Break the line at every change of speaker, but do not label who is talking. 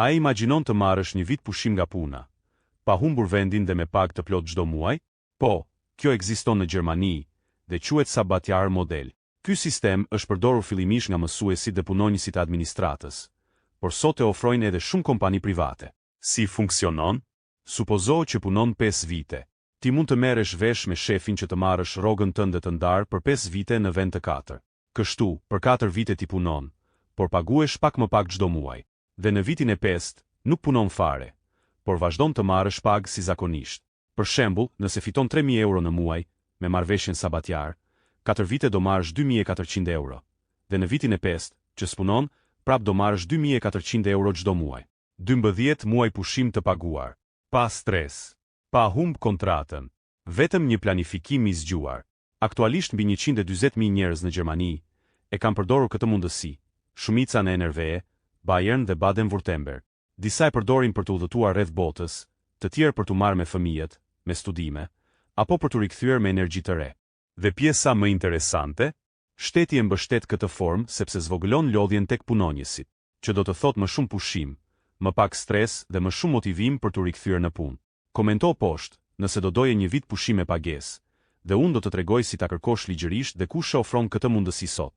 A imagjinon të marrësh një vit pushim nga puna, pa humbur vendin dhe me pagë të plot çdo muaj? Po, kjo ekziston në Gjermani dhe quhet sabatiar model. Ky sistem është përdorur fillimisht nga mësuesit dhe punonjësit e administratës, por sot e ofrojnë edhe shumë kompani private. Si funksionon? Supozohet që punon 5 vite. Ti mund të merresh vesh me shefin që të marrësh rrogën tënde të ndarë për 5 vite në vend të 4. Kështu, për 4 vite ti punon, por paguhesh pak më pak çdo muaj. Dhe në vitin e 5, nuk punon fare, por vazhdon të marrësh pagë si zakonisht. Për shembull, nëse fiton 3.000 euro në muaj, me marrëveshjen sabatiar, 4 vite do marrësh 2.400 euro. Dhe në vitin e 5, që s'punon, prap do marrësh 2.400 euro çdo muaj. 12 muaj pushim të paguar. Pa stres. Pa humb kontratën. Vetëm një planifikim i zgjuar. Aktualisht mbi 140.000 njerëz në Gjermani e kanë përdorur këtë mundësi. Shumica në NRW, Bayern dhe Baden-Württemberg. Disa e përdorin për të udhëtuar rreth botës, të tjerë për të marrë me fëmijët, me studime, apo për të rikthyer me energji të re. Dhe pjesa më interesante, shteti e mbështet këtë formë sepse zvogëlon lodhjen tek punonjësit, që do të thotë më shumë pushim, më pak stres dhe më shumë motivim për të rikthyer në punë. Komento poshtë, nëse do doje një vit pushim me pagesë, dhe unë do të tregoj si ta kërkosh ligjërisht dhe kush ofron këtë mundësi sot.